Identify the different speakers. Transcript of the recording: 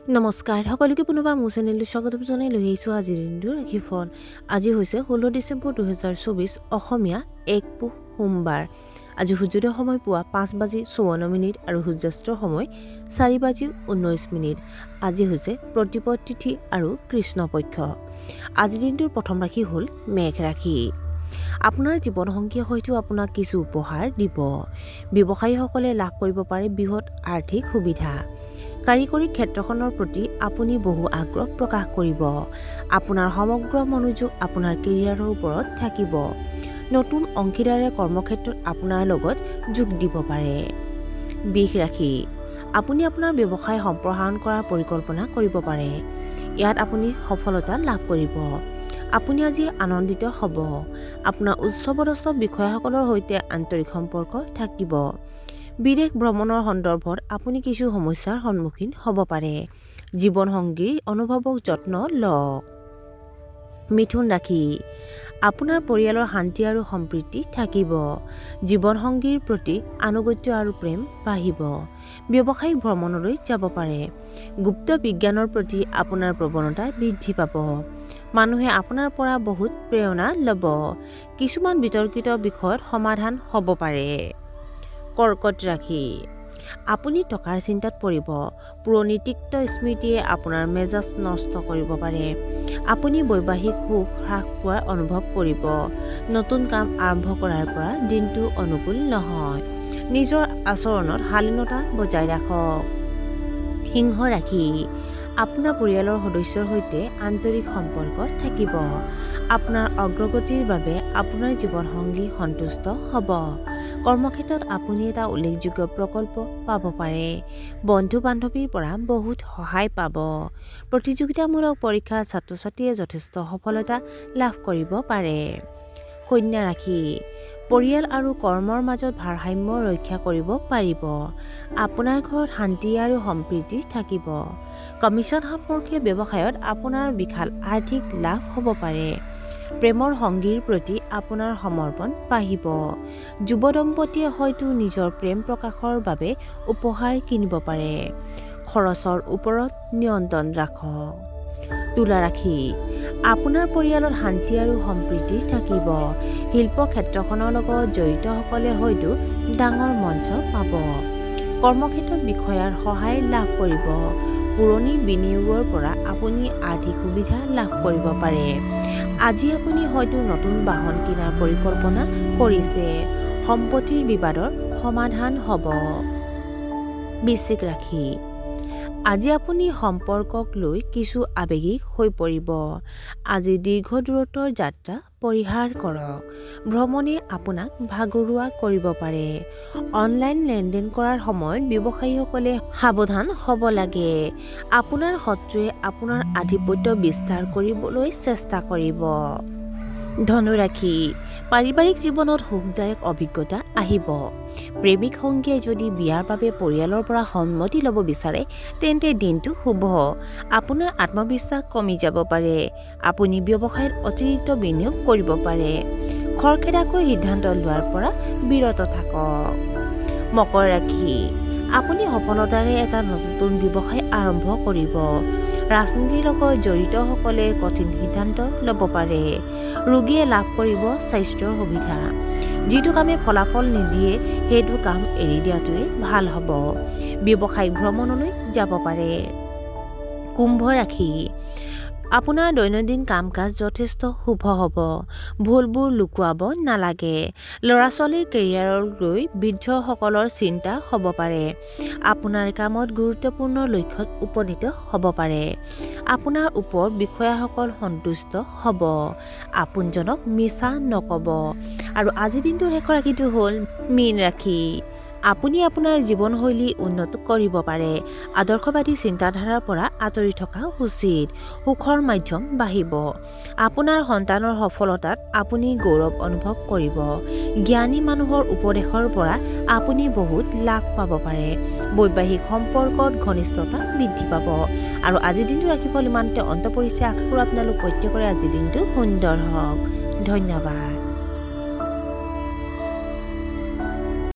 Speaker 1: নমস্কাৰ সকলোকে পুনৰবাৰ মোৰ চেনেলটো স্বাগতম জনাই লৈ আহিছোঁ আজিৰ দিনটোৰ ৰাশিফল। আজি হৈছে 16 ডিচেম্বৰ 2024 অসমীয়া 1 পুহ সোমবাৰ। আজি সূৰ্যোদয় সময় পুৱা 5:54 আৰু সূৰ্যাস্তৰ সময় 4:19। আজি হৈছে প্ৰতিপদ তিথি আৰু কৃষ্ণপক্ষ। আজিৰ দিনটোৰ প্ৰথম ৰাশি হ'ল মেঘ ৰাশি। আপোনাৰ জীৱনসংগীয়ে হয়তো আপোনাক কিছু উপহাৰ দিব। ব্যৱসায়ীসকলে লাভ কৰিব পাৰে বৃহৎ আৰ্থিক সুবিধা। কাৰিকৰী ক্ষেত্ৰখনৰ প্ৰতি আপুনি বহু আগ্ৰহ প্ৰকাশ কৰিব। আপোনাৰ সমগ্ৰ মনোযোগ আপোনাৰ কেৰিয়াৰৰ ওপৰত থাকিব। নতুন অংশীদাৰে কৰ্মক্ষেত্ৰত আপোনাৰ লগত যোগ দিব পাৰে। বৃষ ৰাশি। আপুনি আপোনাৰ ব্যৱসায় সম্প্ৰসাৰণ কৰাৰ পৰিকল্পনা কৰিব পাৰে। ইয়াত আপুনি সফলতা লাভ কৰিব। আপুনি আজি আনন্দিত হ'ব। আপোনাৰ উচ্চপদস্থ বিষয়াসকলৰ সৈতে আন্তৰিক সম্পৰ্ক থাকিব। বিদেশ ভ্ৰমণৰ সন্দৰ্ভত আপুনি কিছু সমস্যাৰ সন্মুখীন হ'ব পাৰে। জীৱনসংগীৰ অনুভৱক যত্ন লওক। মিথুন ৰাশি। আপোনাৰ পৰিয়ালৰ শান্তি আৰু সম্প্ৰীতি থাকিব। জীৱনসংগীৰ প্ৰতি আনুগত্য আৰু প্ৰেম বাঢ়িব। ব্যৱসায়িক ভ্ৰমণলৈ যাব পাৰে। গুপ্ত বিজ্ঞানৰ প্ৰতি আপোনাৰ প্ৰৱণতা বৃদ্ধি পাব। মানুহে আপোনাৰ পৰা বহুত প্ৰেৰণা ল'ব। কিছুমান বিতৰ্কিত বিষয়ত সমাধান হ'ব পাৰে। কৰ্কট ৰাশি। আপুনি টকাৰ চিন্তাত পৰিব। পুৰণি তিক্ত স্মৃতিয়ে আপোনাৰ মেজাজ নষ্ট কৰিব পাৰে। আপুনি বৈবাহিক সুখ হ্ৰাস পোৱাৰ অনুভৱ কৰিব। নতুন কাম আৰম্ভ কৰাৰ পৰা দিনটো অনুকূল নহয়। নিজৰ আচৰণত শালীনতা বজাই ৰাখক। সিংহ ৰাশি। আপোনাৰ পৰিয়ালৰ সদস্যৰ সৈতে আন্তৰিক সম্পৰ্ক থাকিব। আপোনাৰ অগ্ৰগতিৰ বাবে আপোনাৰ জীৱনসংগী সন্তুষ্ট হ'ব। কৰ্মক্ষেত্ৰত আপুনি এটা উল্লেখযোগ্য প্ৰকল্প পাব পাৰে। বন্ধু বান্ধৱীৰ পৰা বহুত সহায় পাব। প্ৰতিযোগিতামূলক পৰীক্ষাত ছাত্ৰ-ছাত্ৰীয়ে যথেষ্ট সফলতা লাভ কৰিব পাৰে। কন্যা ৰাশি। পৰিয়াল আৰু কৰ্মৰ মাজত ভাৰসাম্য ৰক্ষা কৰিব পাৰিব। আপোনাৰ ঘৰত শান্তি আৰু সম্প্ৰীতি থাকিব। কমিছন সম্পৰ্কীয় ব্যৱসায়ত আপোনাৰ বিশাল আৰ্থিক লাভ হ'ব পাৰে। প্ৰেমৰ সংগীৰ প্ৰতি আপোনাৰ সমৰ্পণ বাঢ়িব। যুৱ দম্পতীয়ে হয়তো নিজৰ প্ৰেম প্ৰকাশৰ বাবে উপহাৰ কিনিব পাৰে। খৰচৰ ওপৰত নিয়ন্ত্ৰণ ৰাখক। তুলা ৰাশি। আপোনাৰ পৰিয়ালত শান্তি আৰু সম্প্ৰীতি থাকিব। শিল্প ক্ষেত্ৰখনৰ লগত জড়িতসকলে হয়তো ডাঙৰ মঞ্চ পাব। কৰ্মক্ষেত্ৰত বিষয়াৰ সহায় লাভ কৰিব। পুৰণি বিনিয়োগৰ পৰা আপুনি আৰ্থিক সুবিধা লাভ কৰিব পাৰে। আজি আপুনি হয়তো নতুন বাহন কিনাৰ পৰিকল্পনা কৰিছে। সম্পত্তিৰ বিবাদৰ সমাধান হ'ব। বৃশ্চিক ৰাশি। আজি আপুনি সম্পৰ্কক লৈ কিছু আৱেগিক হৈ পৰিব। আজি দীৰ্ঘ দূৰত্বৰ যাত্ৰা পৰিহাৰ কৰক। ভ্ৰমণে আপোনাক ভাগৰুৱা কৰিব পাৰে। অনলাইন লেনদেন কৰাৰ সময়ত ব্যৱসায়ীসকলে সাৱধান হ'ব লাগে। আপোনাৰ শত্ৰুৱে আপোনাৰ আধিপত্য বিস্তাৰ কৰিবলৈ চেষ্টা কৰিব। ধনু ৰাশি। পাৰিবাৰিক জীৱনত সুখদায়ক অভিজ্ঞতা আহিব। প্ৰেমিক সংগীয়ে যদি বিয়াৰ বাবে পৰিয়ালৰ পৰা সন্মতি ল'ব বিচাৰে তেন্তে দিনটো শুভ। আপোনাৰ আত্মবিশ্বাস কমি যাব পাৰে। আপুনি ব্যৱসায়ত অতিৰিক্ত বিনিয়োগ কৰিব পাৰে। খৰখেদাকৈ সিদ্ধান্ত লোৱাৰ পৰা বিৰত থাকক। মকৰ ৰাশি। আপুনি সফলতাৰে এটা নতুন ব্যৱসায় আৰম্ভ কৰিব। ৰাজনীতিৰ লগত জড়িতসকলে কঠিন সিদ্ধান্ত ল'ব পাৰে। ৰোগীয়ে লাভ কৰিব স্বাস্থ্যৰ সুবিধা। যিটো কামে ফলাফল নিদিয়ে সেইটো কাম এৰি দিয়াটোৱে ভাল হ'ব। ব্যৱসায়িক ভ্ৰমণলৈ যাব পাৰে। কুম্ভ ৰাশি। আপোনাৰ দৈনন্দিন কাম কাজ যথেষ্ট শুভ হ'ব। ভুলবোৰ লুকুৱাব নালাগে। ল'ৰা ছোৱালীৰ কেৰিয়াৰক লৈ বৃদ্ধসকলৰ চিন্তা হ'ব পাৰে। আপোনাৰ কামত গুৰুত্বপূৰ্ণ লক্ষ্যত উপনীত হ'ব পাৰে। আপোনাৰ ওপৰত বিষয়াসকল সন্তুষ্ট হ'ব। আপোনজনক মিছা নক'ব। আৰু আজিৰ দিনটোৰ শেষ ৰাশিটো হ'ল মীন ৰাশি। আপুনি আপোনাৰ জীৱনশৈলী উন্নত কৰিব পাৰে। আদৰ্শবাদী চিন্তাধাৰাৰ পৰা আঁতৰি থকা উচিত। সুখৰ মাধ্যম বাঢ়িব। আপোনাৰ সন্তানৰ সফলতাত আপুনি গৌৰৱ অনুভৱ কৰিব। জ্ঞানী মানুহৰ উপদেশৰ পৰা আপুনি বহুত লাভ পাব পাৰে। বৈবাহিক সম্পৰ্কত ঘনিষ্ঠতা বৃদ্ধি পাব। আৰু আজিৰ দিনটোৰ ৰাশিফল ইমানতে অন্ত পৰিছে। আশা কৰোঁ আপোনালোক প্ৰত্যেকৰে আজিৰ দিনটো সুন্দৰ হওক। ধন্যবাদ।